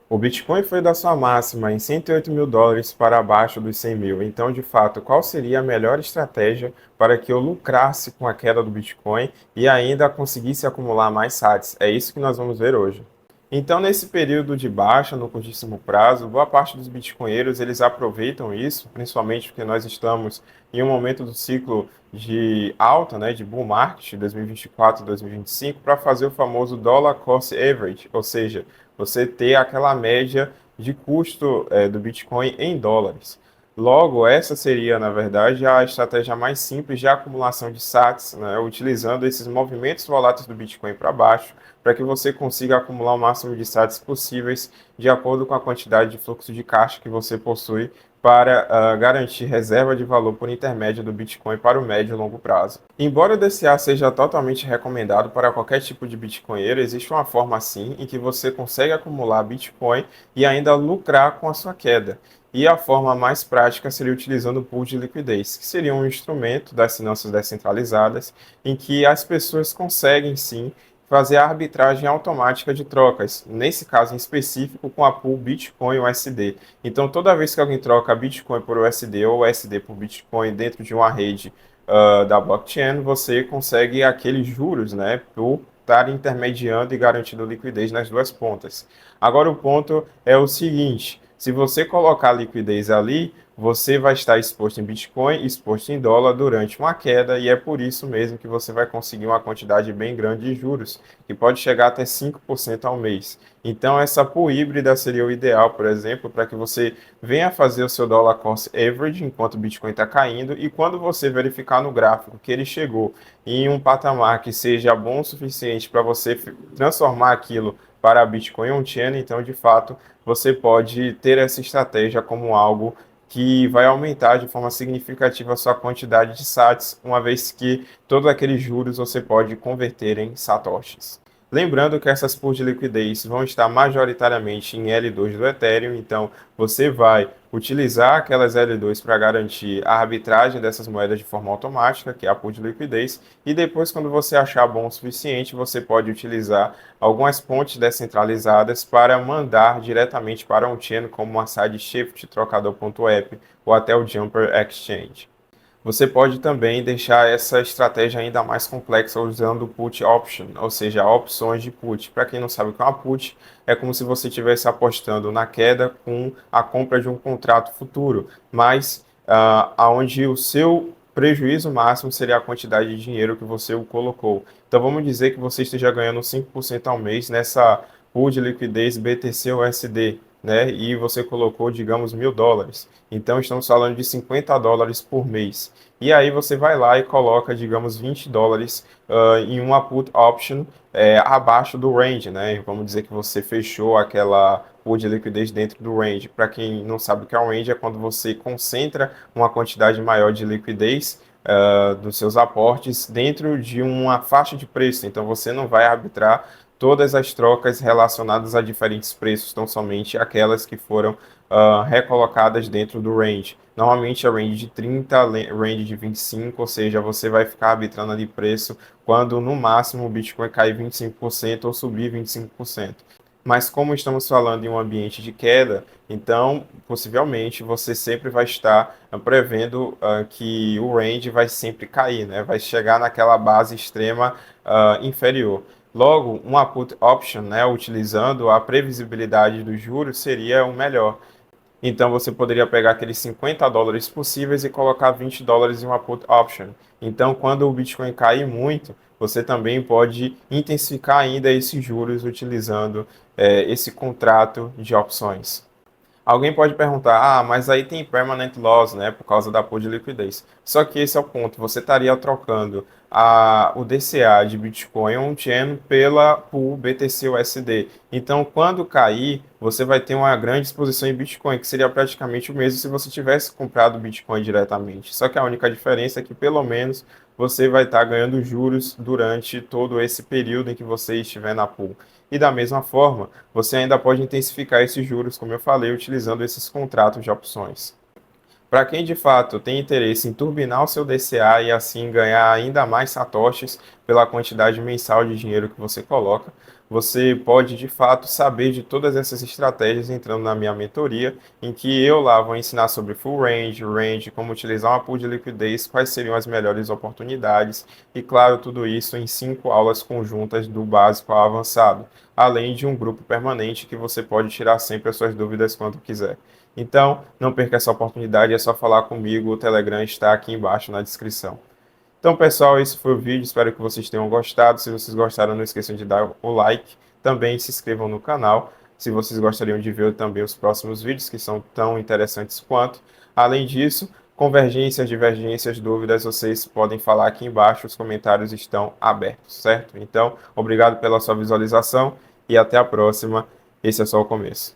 O Bitcoin foi da sua máxima em 108 mil dólares para abaixo dos 100 mil. Então, de fato, qual seria a melhor estratégia para que eu lucrasse com a queda do Bitcoin e ainda conseguisse acumular mais sats? É isso que nós vamos ver hoje. Então, nesse período de baixa, no curtíssimo prazo, boa parte dos bitcoinheiros eles aproveitam isso, principalmente porque nós estamos em um momento do ciclo de alta, né, de bull market 2024 e 2025, para fazer o famoso dollar cost average, ou seja, você ter aquela média de custo do Bitcoin em dólares. Logo, essa seria, na verdade, a estratégia mais simples de acumulação de sats, né, utilizando esses movimentos voláteis do Bitcoin para baixo, para que você consiga acumular o máximo de sats possíveis de acordo com a quantidade de fluxo de caixa que você possui para garantir reserva de valor por intermédio do Bitcoin para o médio e longo prazo. Embora o DCA seja totalmente recomendado para qualquer tipo de bitcoinheiro, existe uma forma assim em que você consegue acumular Bitcoin e ainda lucrar com a sua queda. E a forma mais prática seria utilizando o pool de liquidez, que seria um instrumento das finanças descentralizadas em que as pessoas conseguem sim fazer a arbitragem automática de trocas, nesse caso em específico com a pool Bitcoin USD. Então, toda vez que alguém troca Bitcoin por USD ou USD por Bitcoin dentro de uma rede da blockchain, você consegue aqueles juros, né, por estar intermediando e garantindo liquidez nas duas pontas. Agora, o ponto é o seguinte: se você colocar liquidez ali, você vai estar exposto em Bitcoin, exposto em dólar durante uma queda, e é por isso mesmo que você vai conseguir uma quantidade bem grande de juros, que pode chegar até 5% ao mês. Então, essa pool híbrida seria o ideal, por exemplo, para que você venha fazer o seu dollar cost average enquanto o Bitcoin está caindo, e quando você verificar no gráfico que ele chegou em um patamar que seja bom o suficiente para você transformar aquilo para Bitcoin on-chain, então, de fato, você pode ter essa estratégia como algo que vai aumentar de forma significativa a sua quantidade de sats, uma vez que todos aqueles juros você pode converter em satoshis. Lembrando que essas pools de liquidez vão estar majoritariamente em L2 do Ethereum, então você vai utilizar aquelas L2 para garantir a arbitragem dessas moedas de forma automática, que é a pool de liquidez, e depois, quando você achar bom o suficiente, você pode utilizar algumas pontes descentralizadas para mandar diretamente para um chain como uma Sideshift, Trocador.app ou até o Jumper Exchange. Você pode também deixar essa estratégia ainda mais complexa usando o put option, ou seja, opções de put. Para quem não sabe o que é uma put, é como se você estivesse apostando na queda com a compra de um contrato futuro, mas aonde o seu prejuízo máximo seria a quantidade de dinheiro que você colocou. Então vamos dizer que você esteja ganhando 5% ao mês nessa pool de liquidez BTC-USD, né? E você colocou, digamos, 1.000 dólares. Então, estamos falando de 50 dólares por mês. E aí você vai lá e coloca, digamos, 20 dólares em uma put option abaixo do range, né? Vamos dizer que você fechou aquela pool de liquidez dentro do range. Para quem não sabe o que é um range, é quando você concentra uma quantidade maior de liquidez dos seus aportes dentro de uma faixa de preço. Então, você não vai arbitrar todas as trocas relacionadas a diferentes preços, tão somente aquelas que foram recolocadas dentro do range. Normalmente é range de 30, range de 25, ou seja, você vai ficar arbitrando ali preço quando no máximo o Bitcoin cair 25% ou subir 25%. Mas como estamos falando em um ambiente de queda, então possivelmente você sempre vai estar prevendo que o range vai sempre cair, né? Vai chegar naquela base extrema inferior. Logo, uma put option, né, utilizando a previsibilidade dos juros, seria o melhor. Então você poderia pegar aqueles 50 dólares possíveis e colocar 20 dólares em uma put option. Então, quando o Bitcoin cair muito, você também pode intensificar ainda esses juros utilizando esse contrato de opções. Alguém pode perguntar, mas aí tem permanent loss, né, por causa da pool de liquidez. Só que esse é o ponto, você estaria trocando o DCA de Bitcoin on-chain pela pool BTC-USD. Então, quando cair, você vai ter uma grande exposição em Bitcoin, que seria praticamente o mesmo se você tivesse comprado Bitcoin diretamente. Só que a única diferença é que, pelo menos, você vai estar ganhando juros durante todo esse período em que você estiver na pool. E da mesma forma, você ainda pode intensificar esses juros, como eu falei, utilizando esses contratos de opções. Para quem de fato tem interesse em turbinar o seu DCA e assim ganhar ainda mais satoshis pela quantidade mensal de dinheiro que você coloca, você pode de fato saber de todas essas estratégias entrando na minha mentoria, em que eu lá vou ensinar sobre full range, como utilizar uma pool de liquidez, quais seriam as melhores oportunidades e, claro, tudo isso em 5 aulas conjuntas do básico ao avançado, além de um grupo permanente que você pode tirar sempre as suas dúvidas quando quiser. Então, não perca essa oportunidade, é só falar comigo, o Telegram está aqui embaixo na descrição. Então, pessoal, esse foi o vídeo, espero que vocês tenham gostado. Se vocês gostaram, não esqueçam de dar o like, também se inscrevam no canal, se vocês gostariam de ver também os próximos vídeos, que são tão interessantes quanto. Além disso, convergências, divergências, dúvidas, vocês podem falar aqui embaixo, os comentários estão abertos, certo? Então, obrigado pela sua visualização e até a próxima. Esse é só o começo.